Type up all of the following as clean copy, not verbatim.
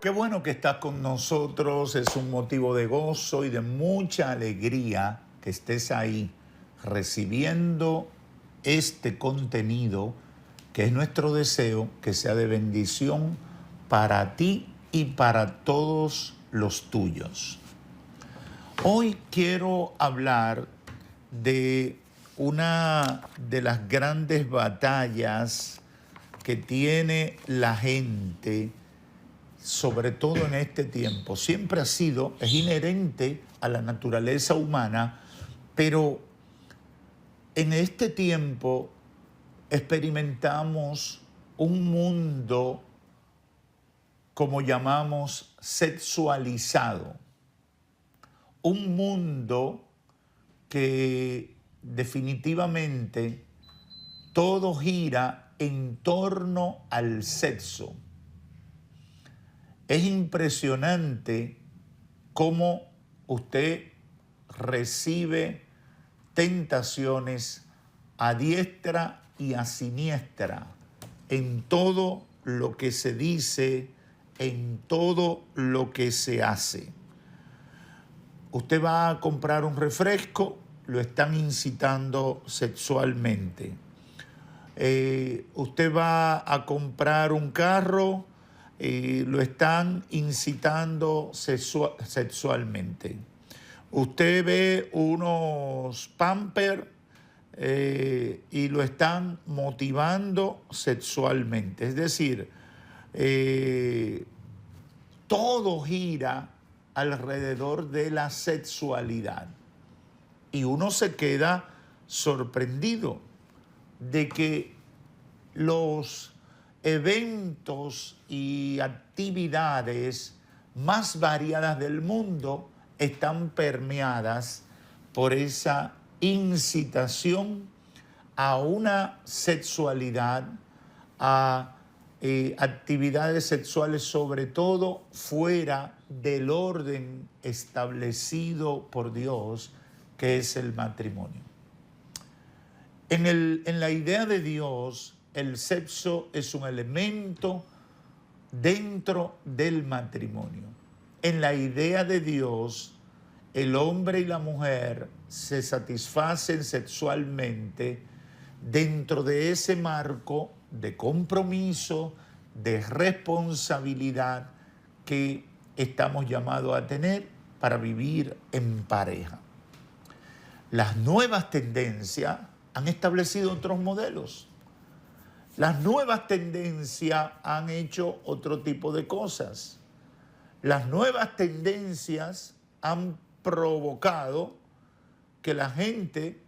Qué bueno que estás con nosotros, es un motivo de gozo y de mucha alegría que estés ahí recibiendo este contenido que es nuestro deseo que sea de bendición para ti y para todos los tuyos. Hoy quiero hablar de una de las grandes batallas que tiene la gente, sobre todo en este tiempo. Siempre ha sido, es inherente a la naturaleza humana, pero en este tiempo experimentamos un mundo, como llamamos, sexualizado. Un mundo que definitivamente todo gira en torno al sexo. Es impresionante cómo usted recibe tentaciones a diestra y a siniestra en todo lo que se dice, en todo lo que se hace. Usted va a comprar un refresco, lo están incitando sexualmente. Usted va a comprar un carro, lo están incitando sexualmente. Usted ve unos Pampers y lo están motivando sexualmente. Es decir, todo gira alrededor de la sexualidad. Y uno se queda sorprendido de que los eventos y actividades más variadas del mundo están permeadas por esa incitación a una sexualidad, a actividades sexuales, sobre todo fuera del orden establecido por Dios, que es el matrimonio. En la idea de Dios, el sexo es un elemento dentro del matrimonio. En la idea de Dios, el hombre y la mujer se satisfacen sexualmente dentro de ese marco de compromiso, de responsabilidad que estamos llamados a tener para vivir en pareja. Las nuevas tendencias han establecido otros modelos. Las nuevas tendencias han hecho otro tipo de cosas. Las nuevas tendencias han provocado que la gente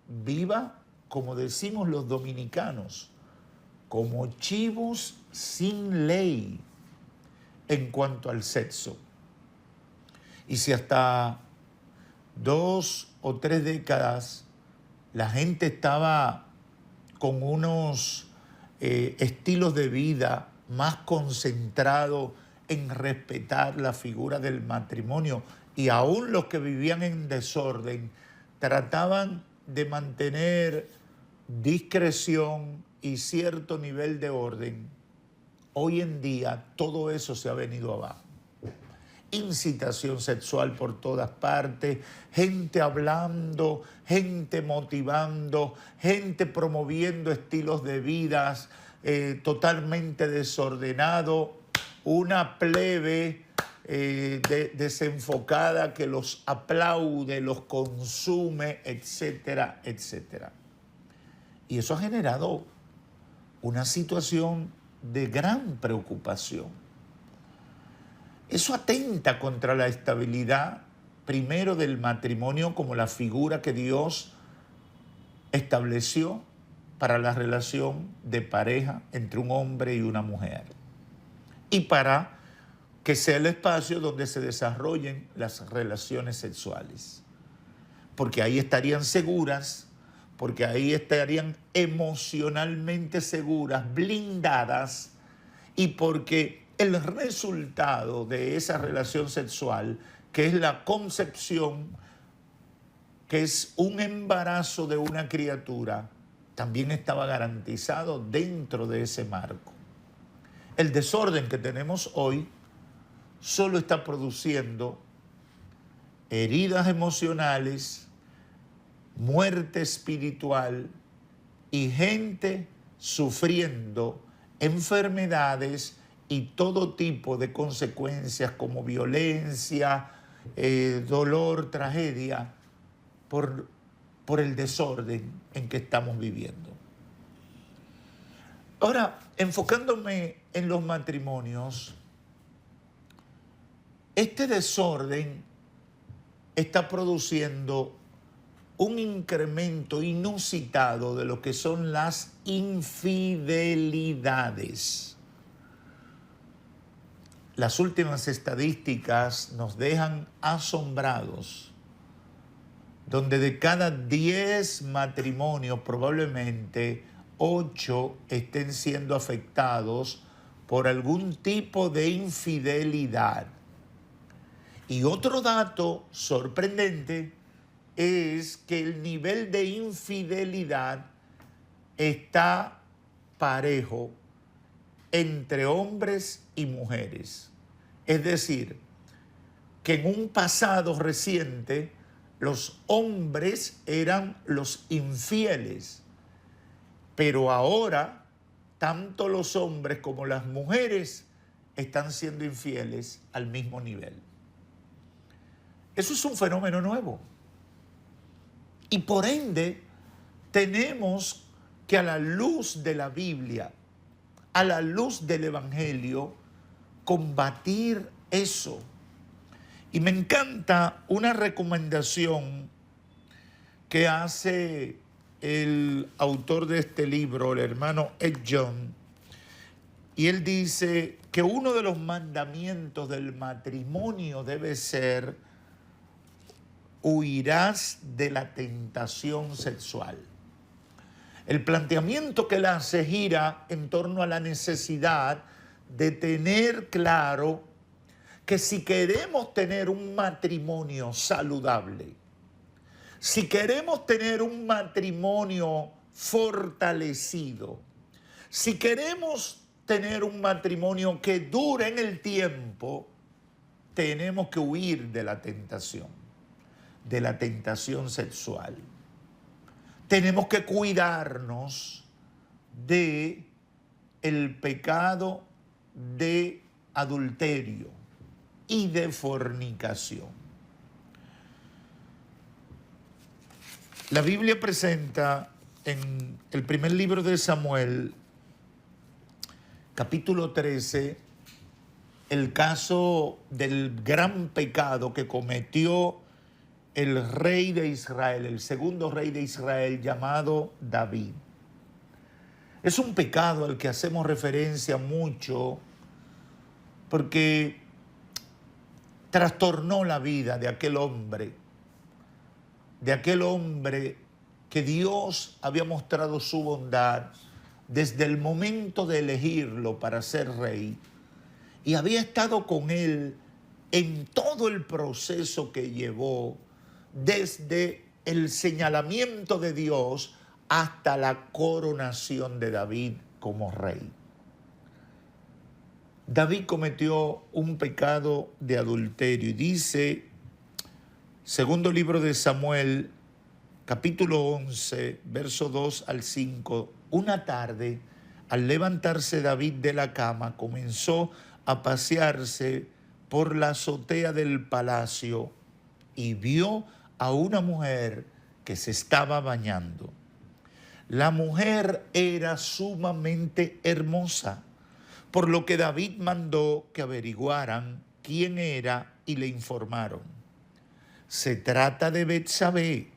viva, como decimos los dominicanos, como chivos sin ley en cuanto al sexo. Y si hasta 2 o 3 décadas la gente estaba con unos estilos de vida más concentrados en respetar la figura del matrimonio, y aún los que vivían en desorden trataban de mantener discreción y cierto nivel de orden, hoy en día todo eso se ha venido abajo. Incitación sexual por todas partes, gente hablando, gente motivando, gente promoviendo estilos de vidas totalmente desordenado, una plebe desenfocada que los aplaude, los consume, etcétera, etcétera. Y eso ha generado una situación de gran preocupación. Eso atenta contra la estabilidad, primero, del matrimonio como la figura que Dios estableció para la relación de pareja entre un hombre y una mujer, y para que sea el espacio donde se desarrollen las relaciones sexuales, porque ahí estarían seguras, porque ahí estarían emocionalmente seguras, blindadas, y porque el resultado de esa relación sexual, que es la concepción, que es un embarazo de una criatura, también estaba garantizado dentro de ese marco. El desorden que tenemos hoy solo está produciendo heridas emocionales, muerte espiritual y gente sufriendo enfermedades y todo tipo de consecuencias como violencia, dolor, tragedia, por el desorden en que estamos viviendo. Ahora, enfocándome en los matrimonios, este desorden está produciendo un incremento inusitado de lo que son las infidelidades. Las últimas estadísticas nos dejan asombrados, donde de cada 10 matrimonios probablemente 8 estén siendo afectados por algún tipo de infidelidad. Y otro dato sorprendente es que el nivel de infidelidad está parejo entre hombres y mujeres. Es decir, que en un pasado reciente los hombres eran los infieles, pero ahora tanto los hombres como las mujeres están siendo infieles al mismo nivel. Eso es un fenómeno nuevo. Y por ende, tenemos que a la luz de la Biblia, a la luz del Evangelio, combatir eso. Y me encanta una recomendación que hace el autor de este libro, el hermano Ed John, y él dice que uno de los mandamientos del matrimonio debe ser: huirás de la tentación sexual. El planteamiento que él hace gira en torno a la necesidad de tener claro que si queremos tener un matrimonio saludable, si queremos tener un matrimonio fortalecido, si queremos tener un matrimonio que dure en el tiempo, tenemos que huir de la tentación sexual. Tenemos que cuidarnos de el pecado de adulterio y de fornicación. La Biblia presenta en el primer libro de Samuel, capítulo 13, el caso del gran pecado que cometió el rey de Israel, el segundo rey de Israel, llamado David. Es un pecado al que hacemos referencia mucho porque trastornó la vida de aquel hombre que Dios había mostrado su bondad desde el momento de elegirlo para ser rey, y había estado con él en todo el proceso que llevó desde el señalamiento de Dios hasta la coronación de David como rey. David cometió un pecado de adulterio y dice, segundo libro de Samuel, capítulo 11, verso 2 al 5, una tarde, al levantarse David de la cama, comenzó a pasearse por la azotea del palacio y vio a una mujer que se estaba bañando. La mujer era sumamente hermosa, por lo que David mandó que averiguaran quién era y le informaron. Se trata de Betsabé,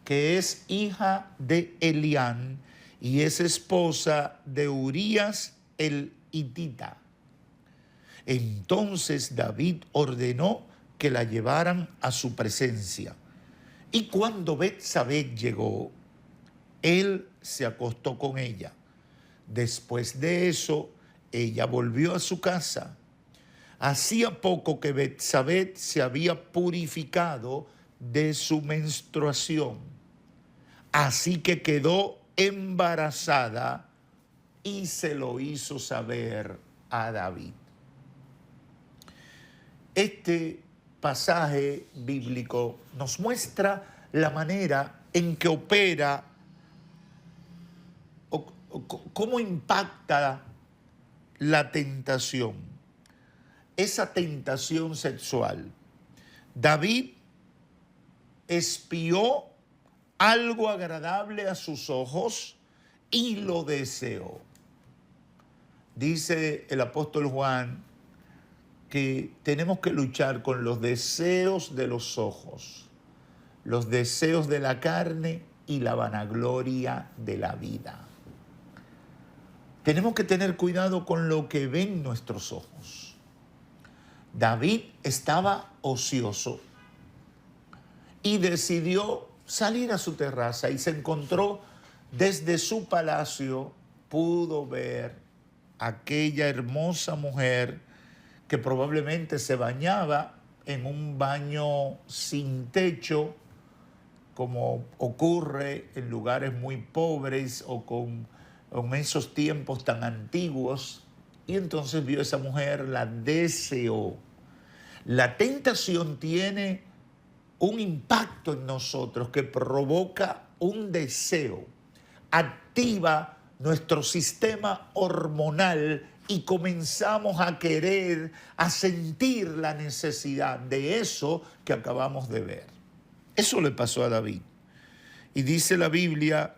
que es hija de Elián y es esposa de Urías el hitita. Entonces David ordenó que la llevaran a su presencia. Y cuando Betsabé llegó, él se acostó con ella. Después de eso, ella volvió a su casa. Hacía poco que Betsabé se había purificado de su menstruación. Así que quedó embarazada y se lo hizo saber a David. este pasaje bíblico nos muestra la manera en que opera o cómo impacta la tentación, esa tentación sexual. David espió algo agradable a sus ojos y lo deseó. Dice el apóstol Juan que tenemos que luchar con los deseos de los ojos, los deseos de la carne y la vanagloria de la vida. Tenemos que tener cuidado con lo que ven nuestros ojos. David estaba ocioso y decidió salir a su terraza y se encontró desde su palacio, pudo ver aquella hermosa mujer que probablemente se bañaba en un baño sin techo, como ocurre en lugares muy pobres o en esos tiempos tan antiguos. Y entonces vio a esa mujer, la deseó. La tentación tiene un impacto en nosotros que provoca un deseo, activa nuestro sistema hormonal y comenzamos a querer, a sentir la necesidad de eso que acabamos de ver. Eso le pasó a David. Y dice la Biblia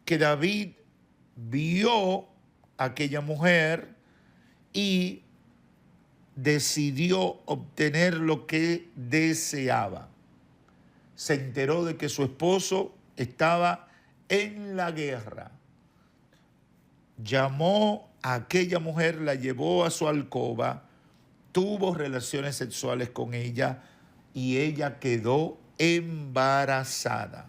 que David vio a aquella mujer y decidió obtener lo que deseaba. Se enteró de que su esposo estaba en la guerra. Llamó a aquella mujer, la llevó a su alcoba, tuvo relaciones sexuales con ella y ella quedó embarazada.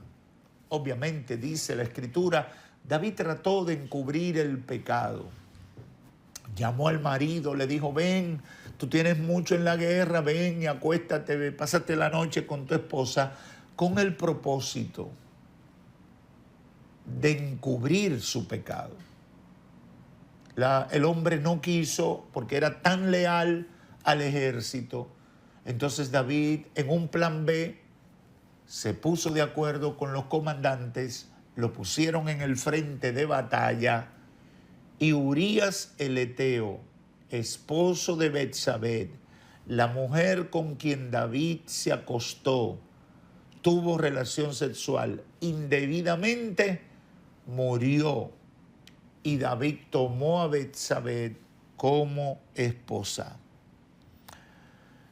Obviamente, dice la Escritura, David trató de encubrir el pecado. Llamó al marido, le dijo, ven, tú tienes mucho en la guerra, ven y acuéstate, pásate la noche con tu esposa, con el propósito de encubrir su pecado. El hombre no quiso porque era tan leal al ejército. Entonces David, en un plan B, se puso de acuerdo con los comandantes, lo pusieron en el frente de batalla y Urías el Eteo, esposo de Betsabé, la mujer con quien David se acostó, tuvo relación sexual indebidamente, murió. Y David tomó a Betsabé como esposa.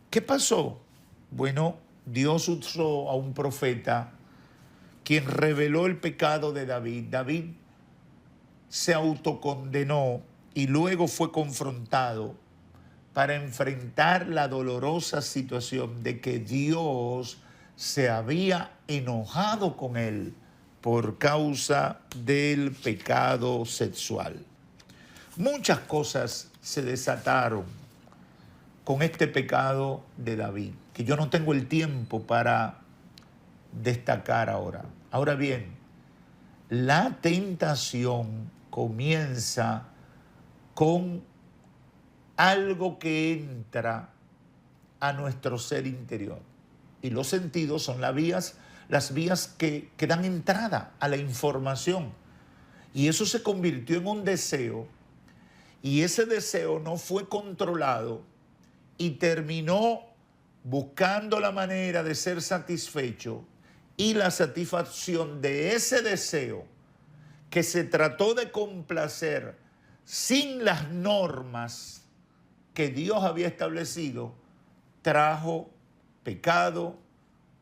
¿Qué pasó? Bueno, Dios usó a un profeta quien reveló el pecado de David. David se autocondenó y luego fue confrontado para enfrentar la dolorosa situación de que Dios se había enojado con él por causa del pecado sexual. Muchas cosas se desataron con este pecado de David, que yo no tengo el tiempo para destacar ahora. Ahora bien, la tentación comienza con algo que entra a nuestro ser interior. Y los sentidos son las vías que dan entrada a la información. Y eso se convirtió en un deseo, y ese deseo no fue controlado y terminó buscando la manera de ser satisfecho, y la satisfacción de ese deseo que se trató de complacer sin las normas que Dios había establecido, trajo pecado,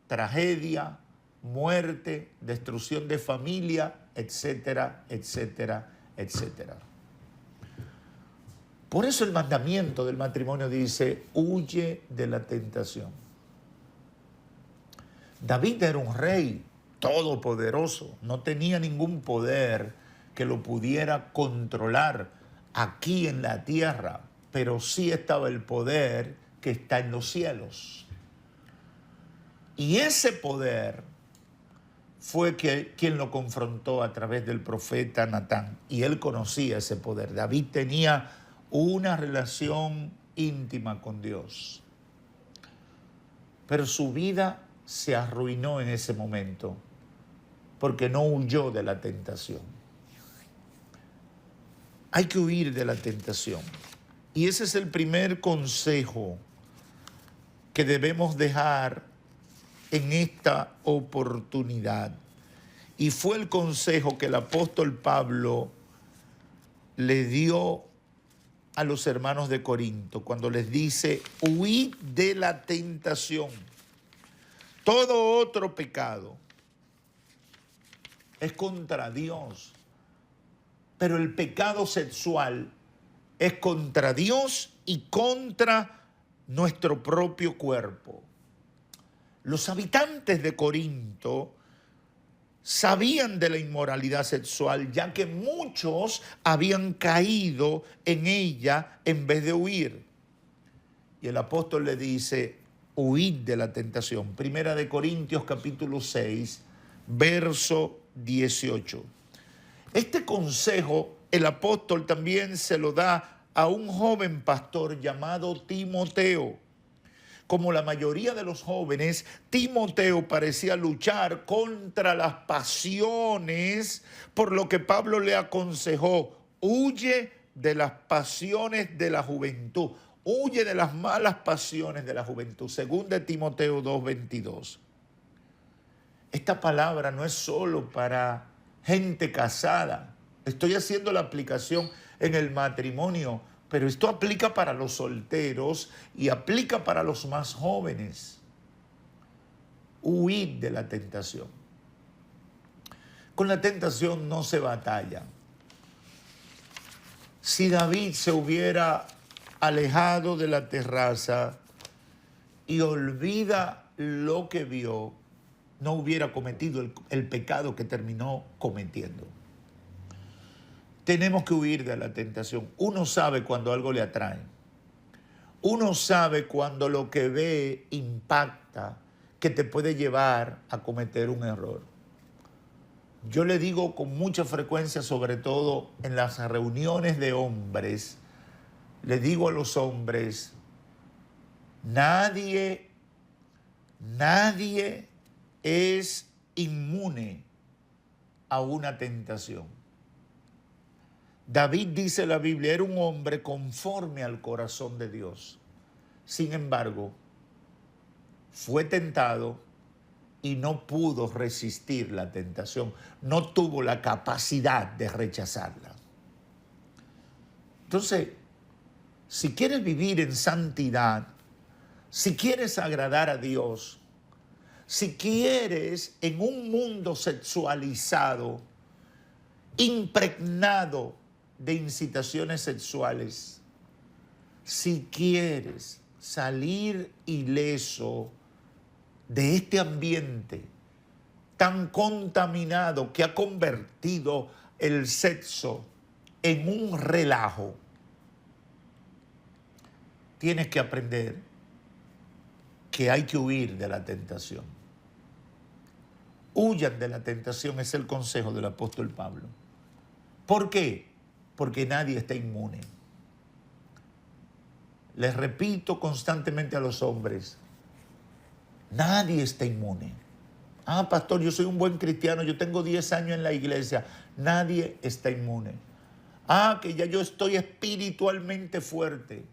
tragedia, muerte, destrucción de familia, etcétera, etcétera, etcétera. Por eso el mandamiento del matrimonio dice, huye de la tentación. David era un rey todopoderoso, no tenía ningún poder que lo pudiera controlar aquí en la tierra, pero sí estaba el poder que está en los cielos. Y ese poder fue quien lo confrontó a través del profeta Natán, y él conocía ese poder. David tenía una relación íntima con Dios. pero su vida se arruinó en ese momento porque no huyó de la tentación. Hay que huir de la tentación. Y ese es el primer consejo que debemos dejar en esta oportunidad. Y fue el consejo que el apóstol Pablo le dio a los hermanos de Corinto cuando les dice: huid de la tentación. Todo otro pecado es contra Dios, pero el pecado sexual es contra Dios y contra nuestro propio cuerpo. Los habitantes de Corinto sabían de la inmoralidad sexual, ya que muchos habían caído en ella en vez de huir. Y el apóstol le dice: huid de la tentación. Primera de Corintios capítulo 6, verso 18. Este consejo el apóstol también se lo da a un joven pastor llamado Timoteo. Como la mayoría de los jóvenes, Timoteo parecía luchar contra las pasiones, por lo que Pablo le aconsejó: huye de las pasiones de la juventud, huye de las malas pasiones de la juventud. Según de Timoteo 2:22. Esta palabra no es solo para gente casada. Estoy haciendo la aplicación en el matrimonio, pero esto aplica para los solteros y aplica para los más jóvenes. Huid de la tentación. Con la tentación no se batalla. Si David se hubiera alejado de la terraza y olvida lo que vio, no hubiera cometido el pecado que terminó cometiendo. Tenemos que huir de la tentación. Uno sabe cuando algo le atrae. Uno sabe cuando lo que ve impacta, que te puede llevar a cometer un error. Yo le digo con mucha frecuencia, sobre todo en las reuniones de hombres, le digo a los hombres: nadie es inmune a una tentación. David, dice la Biblia, era un hombre conforme al corazón de Dios. Sin embargo, fue tentado y no pudo resistir la tentación. No tuvo la capacidad de rechazarla. Entonces, si quieres vivir en santidad, si quieres agradar a Dios, si quieres en un mundo sexualizado, impregnado de incitaciones sexuales, si quieres salir ileso de este ambiente tan contaminado que ha convertido el sexo en un relajo, tienes que aprender que hay que huir de la tentación. Huyan de la tentación, es el consejo del apóstol Pablo. ¿Por qué? Porque nadie está inmune. Les repito constantemente a los hombres: nadie está inmune. Ah, pastor, yo soy un buen cristiano, yo tengo 10 años en la iglesia. Nadie está inmune. Ah, que ya yo estoy espiritualmente fuerte.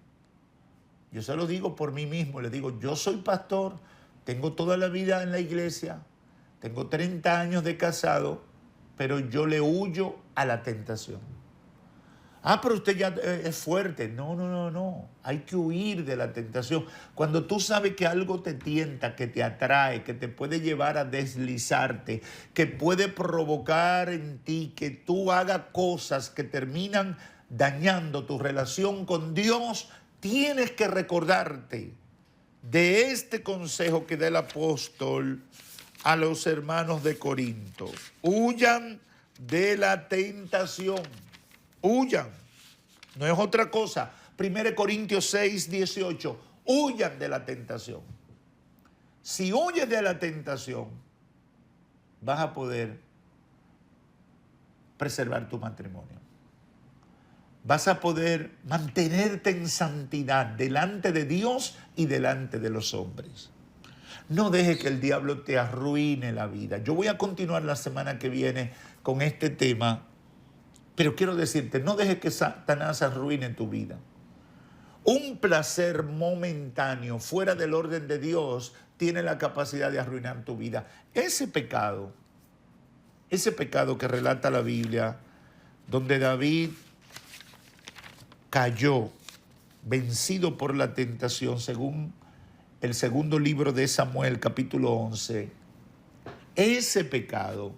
Yo se lo digo por mí mismo, le digo: yo soy pastor, tengo toda la vida en la iglesia, tengo 30 años de casado, pero yo le huyo a la tentación. Ah, pero usted ya es fuerte. No. Hay que huir de la tentación. Cuando tú sabes que algo te tienta, que te atrae, que te puede llevar a deslizarte, que puede provocar en ti que tú hagas cosas que terminan dañando tu relación con Dios, tienes que recordarte de este consejo que da el apóstol a los hermanos de Corinto. Huyan de la tentación. Huyan. No es otra cosa. 1 Corintios 6, 18. Huyan de la tentación. Si huyes de la tentación, vas a poder preservar tu matrimonio. Vas a poder mantenerte en santidad delante de Dios y delante de los hombres. No deje que el diablo te arruine la vida. Yo voy a continuar la semana que viene con este tema, pero quiero decirte, no deje que Satanás arruine tu vida. Un placer momentáneo fuera del orden de Dios tiene la capacidad de arruinar tu vida. Ese pecado que relata la Biblia, donde David cayó vencido por la tentación, según el segundo libro de Samuel, capítulo 11, ese pecado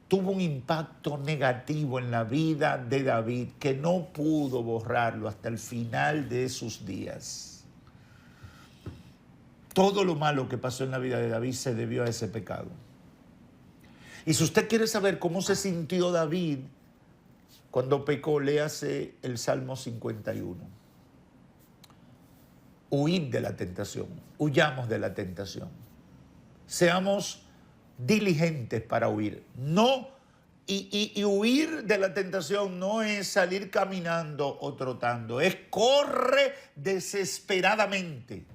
tuvo un impacto negativo en la vida de David que no pudo borrarlo hasta el final de sus días. Todo lo malo que pasó en la vida de David se debió a ese pecado. Y si usted quiere saber cómo se sintió David cuando pecó, léase el Salmo 51. Huid de la tentación, huyamos de la tentación. Seamos diligentes para huir. No, y huir de la tentación no es salir caminando o trotando, es corre desesperadamente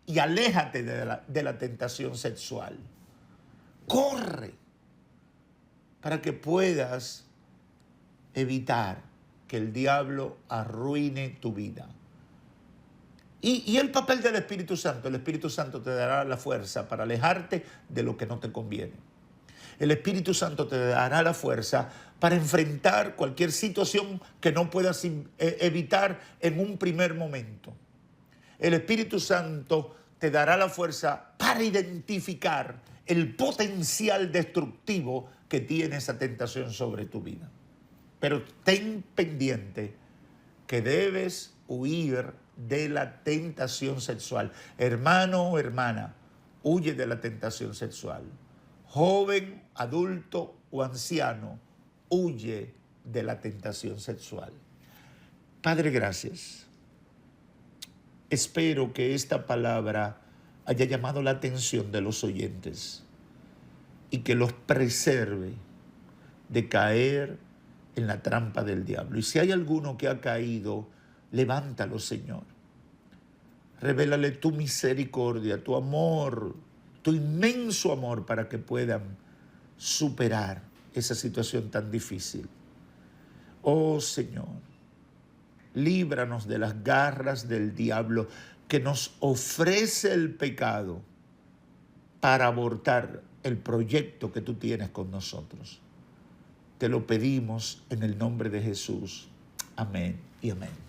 y aléjate de la tentación sexual. Corre para que puedas evitar que el diablo arruine tu vida. Y el papel del Espíritu Santo, el Espíritu Santo te dará la fuerza para alejarte de lo que no te conviene. El Espíritu Santo te dará la fuerza para enfrentar cualquier situación que no puedas evitar en un primer momento. El Espíritu Santo te dará la fuerza para identificar el potencial destructivo que tiene esa tentación sobre tu vida. Pero ten pendiente que debes huir de la tentación sexual. Hermano o hermana, huye de la tentación sexual. Joven, adulto o anciano, huye de la tentación sexual. Padre, gracias. Espero que esta palabra haya llamado la atención de los oyentes y que los preserve de caer en la trampa del diablo. Y si hay alguno que ha caído, levántalo, Señor. Revélale tu misericordia, tu amor, tu inmenso amor para que puedan superar esa situación tan difícil. Oh Señor, líbranos de las garras del diablo que nos ofrece el pecado para abortar el proyecto que tú tienes con nosotros. Te lo pedimos en el nombre de Jesús. Amén y amén.